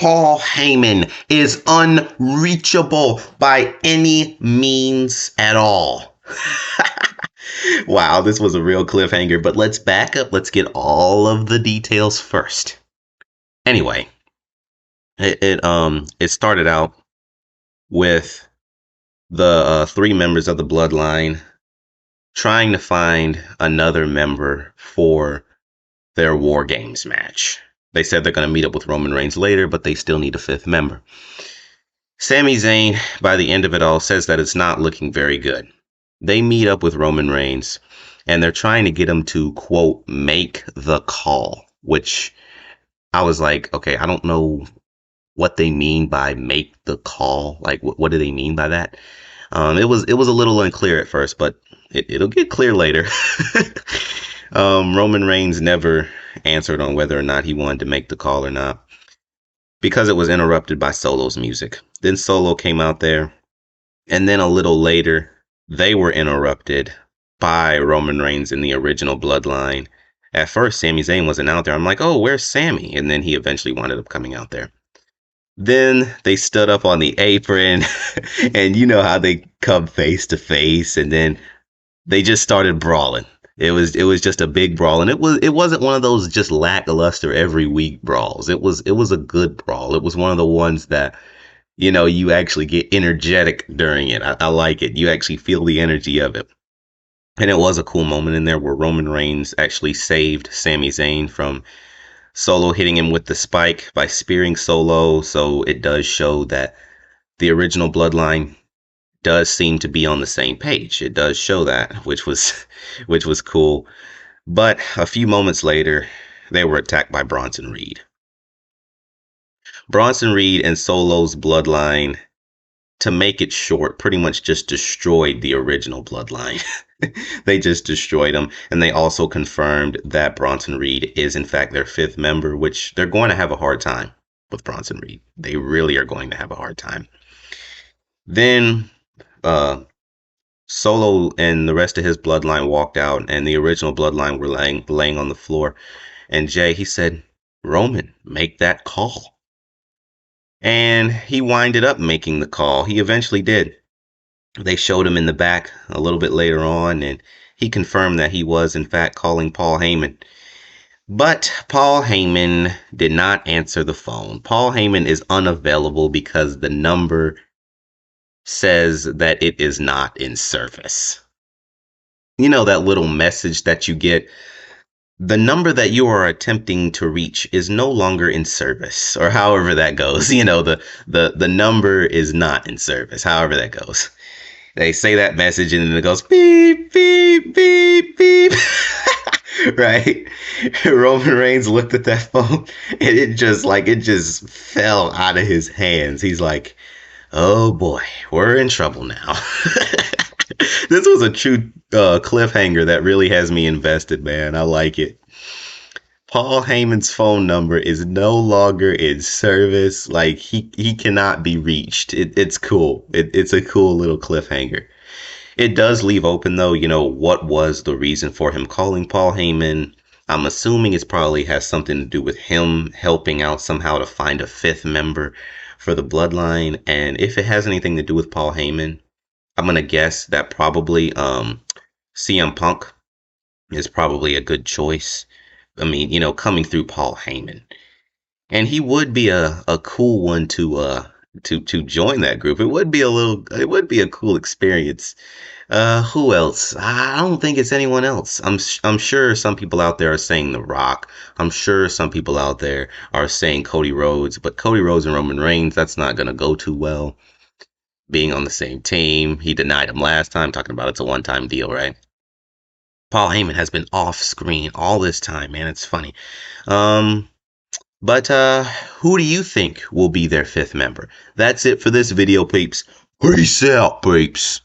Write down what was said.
Paul Heyman is unreachable by any means at all. Wow, this was a real cliffhanger, but let's back up. Let's get all of the details first. Anyway, it started out with the three members of the bloodline trying to find another member for their War Games match. They said they're going to meet up with Roman Reigns later, but they still need a fifth member. Sami Zayn, by the end of it all, says that it's not looking very good. They meet up with Roman Reigns, and they're trying to get him to, quote, make the call, which I was like, okay, I don't know what they mean by make the call. Like, what do they mean by that? It was a little unclear at first, but it'll get clear later. Roman Reigns never answered on whether or not he wanted to make the call or not, because it was interrupted by Solo's music. Then Solo came out there, and then a little later, they were interrupted by Roman Reigns in the original bloodline. At first, Sami Zayn wasn't out there. I'm like, oh, where's Sami? And then he eventually wound up coming out there. Then they stood up on the apron, and you know how they come face to face, and then they just started brawling. It was just a big brawl, and it wasn't one of those just lackluster every week brawls. It was a good brawl. It was one of the ones that, you know, you actually get energetic during it. I like it. You actually feel the energy of it. And it was a cool moment in there where Roman Reigns actually saved Sami Zayn from Solo hitting him with the spike by spearing Solo. So it does show that the original bloodline does seem to be on the same page. It does show that, which was cool. But a few moments later, they were attacked by Bronson Reed. Bronson Reed and Solo's bloodline, to make it short, pretty much just destroyed the original bloodline. They just destroyed them. And they also confirmed that Bronson Reed is, in fact, their fifth member, which they're going to have a hard time with Bronson Reed. They really are going to have a hard time. Then Solo and the rest of his bloodline walked out, and the original bloodline were laying on the floor. And Jay, he said, Roman, make that call. And he winded up making the call. He eventually did. They showed him in the back a little bit later on, and he confirmed that he was, in fact, calling Paul Heyman. But Paul Heyman did not answer the phone. Paul Heyman is unavailable because the number says that it is not in service. You know that little message that you get? The number that you are attempting to reach is no longer in service, or however that goes. You know, the number is not in service, however that goes. They say that message and then it goes beep, beep, beep, beep. Right? Roman Reigns looked at that phone and it just fell out of his hands. He's like, oh boy, we're in trouble now. This was a true cliffhanger that really has me invested, man. I like it. Paul Heyman's phone number is no longer in service. Like, he cannot be reached. It's cool. It's a cool little cliffhanger. It does leave open, though, you know, what was the reason for him calling Paul Heyman. I'm assuming it probably has something to do with him helping out somehow to find a fifth member for the bloodline. And if it has anything to do with Paul Heyman, I'm going to guess that probably CM Punk is probably a good choice. I mean, you know, coming through Paul Heyman. And he would be a cool one to join that group. It would be a cool experience. Who else? I don't think it's anyone else. I'm sure some people out there are saying The Rock. I'm sure some people out there are saying Cody Rhodes, but Cody Rhodes and Roman Reigns, that's not going to go too well. Being on the same team. He denied him last time, talking about it's a one-time deal, right? Paul Heyman has been off screen all this time, man. It's funny. But who do you think will be their fifth member? That's it for this video, peeps. Peace out, peeps.